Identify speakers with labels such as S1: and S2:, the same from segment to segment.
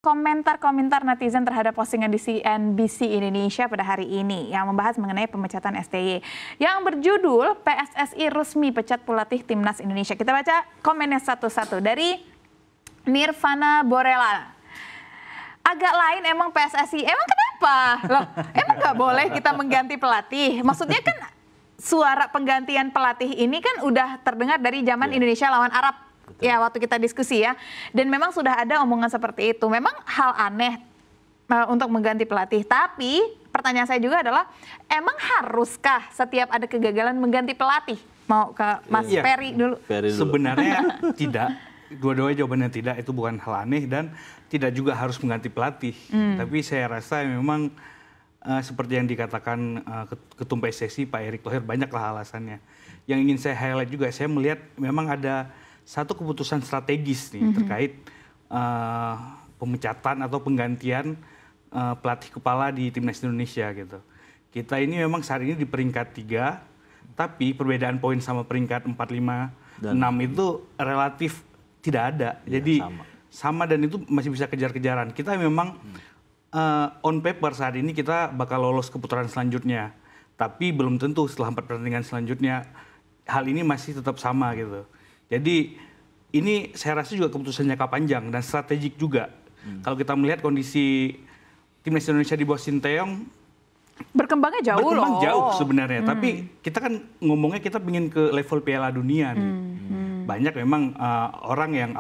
S1: Komentar-komentar netizen terhadap postingan di CNBC Indonesia pada hari ini yang membahas mengenai pemecatan STY yang berjudul PSSI resmi pecat pelatih Timnas Indonesia. Kita baca komennya satu-satu dari Nirvana Borela. Agak lain emang PSSI, emang kenapa? Loh, emang nggak boleh kita mengganti pelatih? Maksudnya kan suara penggantian pelatih ini kan udah terdengar dari zaman Indonesia lawan Arab. Ya, waktu kita diskusi ya. Dan memang sudah ada omongan seperti itu. Memang hal aneh untuk mengganti pelatih. Tapi pertanyaan saya juga adalah, emang haruskah setiap ada kegagalan mengganti pelatih? Mau ke Mas Ferry dulu.
S2: Sebenarnya tidak. Dua-duanya jawabannya tidak. Itu bukan hal aneh dan tidak juga harus mengganti pelatih. Tapi saya rasa memang seperti yang dikatakan Ketum PSSI Pak Erick Thohir, banyaklah alasannya. Yang ingin saya highlight juga, saya melihat memang ada satu keputusan strategis nih terkait pemecatan atau penggantian pelatih kepala di Timnas Indonesia gitu. Kita ini memang saat ini di peringkat 3, tapi perbedaan poin sama peringkat 4, 5, 6 itu relatif tidak ada. Jadi sama dan itu masih bisa kejar-kejaran. Kita memang on paper saat ini kita bakal lolos ke putaran selanjutnya. Tapi belum tentu setelah 4 pertandingan selanjutnya hal ini masih tetap sama gitu. Jadi ini saya rasa juga keputusan jangka panjang dan strategik juga. Kalau kita melihat kondisi Timnas Indonesia di bawah Sinteyong,
S1: berkembangnya jauh
S2: jauh sebenarnya. Tapi kita kan ngomongnya kita ingin ke level Piala Dunia nih. Banyak memang orang yang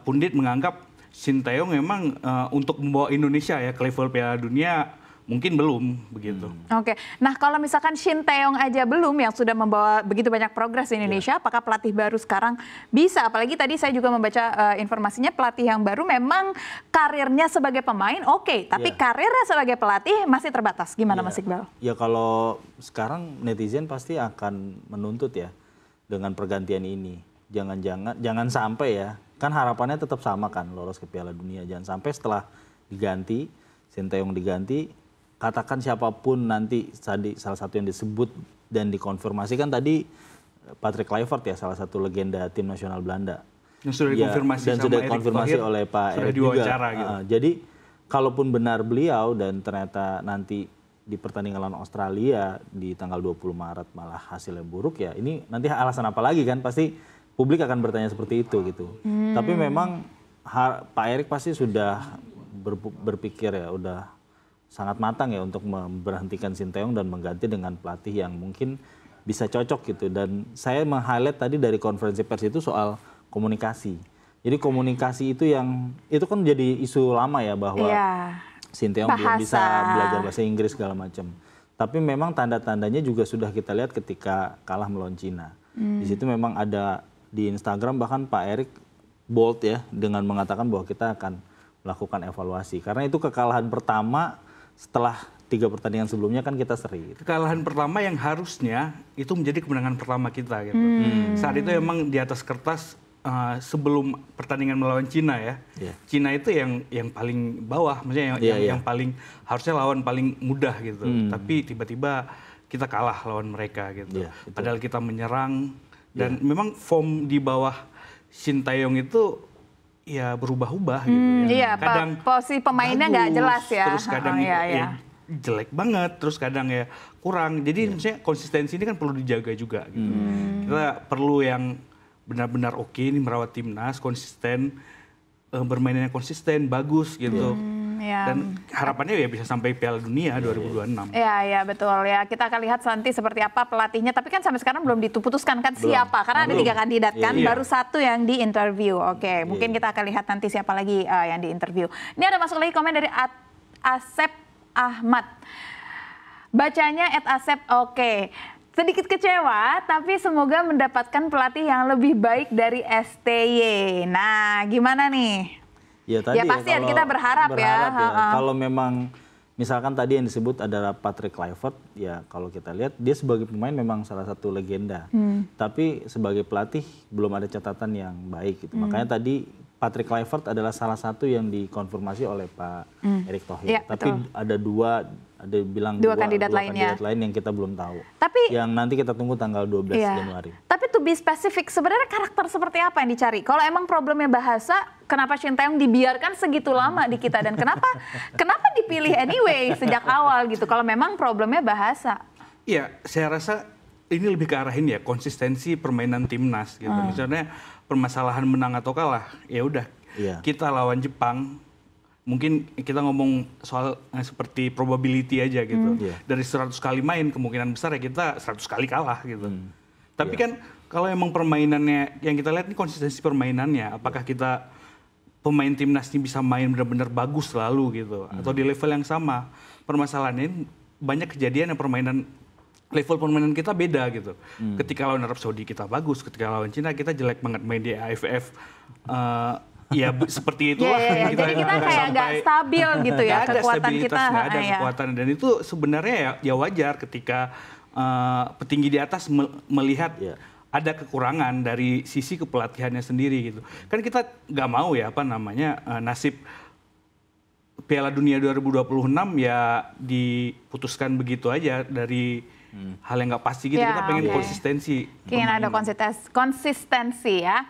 S2: pundit menganggap Sinteyong memang untuk membawa Indonesia ya ke level Piala Dunia mungkin belum begitu.
S1: Oke, nah kalau misalkan Sinteyong aja belum yang sudah membawa begitu banyak progres di Indonesia, apakah pelatih baru sekarang bisa? Apalagi tadi saya juga membaca informasinya pelatih yang baru memang karirnya sebagai pemain tapi karirnya sebagai pelatih masih terbatas. Gimana Mas Iqbal?
S3: Ya kalau sekarang netizen pasti akan menuntut ya dengan pergantian ini. Jangan sampai ya, kan harapannya tetap sama kan lolos ke Piala Dunia. Jangan sampai setelah diganti, Sinteyong diganti, katakan siapapun nanti tadi salah satu yang disebut dan dikonfirmasi kan tadi Patrick Kluivert ya, salah satu legenda tim nasional Belanda.
S2: Yang sudah dikonfirmasi
S3: dan sudah dikonfirmasi oleh Pak Erick juga.
S2: Gitu.
S3: Jadi kalaupun benar beliau dan ternyata nanti di pertandingan lawan Australia di tanggal 20 Maret malah hasilnya buruk ya, ini nanti alasan apa lagi kan, pasti publik akan bertanya seperti itu gitu. Tapi memang Pak Erick pasti sudah berpikir ya, udah sangat matang ya untuk memberhentikan Sinteyong dan mengganti dengan pelatih yang mungkin bisa cocok gitu. Dan saya meng-highlight tadi dari konferensi pers itu soal komunikasi. Jadi komunikasi itu kan jadi isu lama ya, bahwa Sinteyong belum bisa belajar bahasa Inggris segala macam. Tapi memang tanda-tandanya juga sudah kita lihat ketika kalah melawan Cina. Di situ memang ada di Instagram bahkan Pak Erick bold ya dengan mengatakan bahwa kita akan melakukan evaluasi. Karena itu kekalahan pertama setelah 3 pertandingan sebelumnya kan kita seri.
S2: Kekalahan pertama yang harusnya itu menjadi kemenangan pertama kita gitu. Saat itu emang di atas kertas sebelum pertandingan melawan Cina ya. Cina itu yang paling bawah, maksudnya yang paling harusnya lawan paling mudah gitu. Tapi tiba-tiba kita kalah lawan mereka gitu. Padahal kita menyerang dan memang form di bawah Sinteyong itu ya berubah-ubah gitu ya.
S1: Kadang posisi pemainnya nggak jelas ya.
S2: Terus kadang jelek banget, terus kadang ya kurang. Jadi maksudnya konsistensi ini kan perlu dijaga juga gitu. Kita perlu yang benar-benar oke ini merawat timnas, konsisten, bermainnya konsisten, bagus gitu. Dan harapannya ya bisa sampai Piala Dunia 2026.
S1: Iya betul ya. Kita akan lihat nanti seperti apa pelatihnya. Tapi kan sampai sekarang belum diputuskan kan siapa. Karena ada 3 kandidat kan. Baru 1 yang diinterview. Oke, mungkin kita akan lihat nanti siapa lagi yang diinterview. Ini ada masuk lagi komen dari Asep Ahmad. Bacanya @asep sedikit kecewa, tapi semoga mendapatkan pelatih yang lebih baik dari STY. Nah, gimana nih?
S3: Ya pasti
S1: kita berharap ya.
S3: Kalau memang misalkan tadi yang disebut adalah Patrick Kluivert, ya kalau kita lihat dia sebagai pemain memang salah satu legenda. Tapi sebagai pelatih belum ada catatan yang baik gitu. Makanya tadi Patrick Kluivert adalah salah satu yang dikonfirmasi oleh Pak Erick Thohir. Tapi ada 2 Ada bilang
S1: Dua kandidat
S3: kandidat lain yang kita belum tahu.
S1: Tapi
S3: yang nanti kita tunggu tanggal 12
S1: iya.
S3: Januari.
S1: Tapi to be specific, sebenarnya karakter seperti apa yang dicari? Kalau emang problemnya bahasa, kenapa Shin Tae-yong dibiarkan segitu lama di kita? Dan kenapa dipilih anyway sejak awal gitu? Kalau memang problemnya bahasa.
S2: Iya, saya rasa ini lebih ke arah ini ya, konsistensi permainan timnas gitu. Misalnya permasalahan menang atau kalah, ya udah kita lawan Jepang. Mungkin kita ngomong soal seperti probability aja gitu. Dari 100 kali main, kemungkinan besar ya kita 100 kali kalah gitu. Tapi kan kalau emang permainannya, yang kita lihat ini konsistensi permainannya. Apakah kita pemain timnas ini bisa main benar-benar bagus selalu gitu. Atau di level yang sama. Permasalahannya banyak kejadian yang level permainan kita beda gitu. Ketika lawan Arab Saudi kita bagus, ketika lawan Cina kita jelek banget main di AFF. Ya seperti itu lah.
S1: Jadi kita kayak nggak stabil gitu ya, kekuatan kita.
S2: Nggak ada kekuatan, dan itu sebenarnya ya wajar ketika petinggi di atas melihat ada kekurangan dari sisi kepelatihannya sendiri gitu. Kan kita nggak mau ya nasib Piala Dunia 2026 ya diputuskan begitu aja dari hal yang nggak pasti gitu. Kita pengen konsistensi.
S1: Ingin ada konsistensi ya.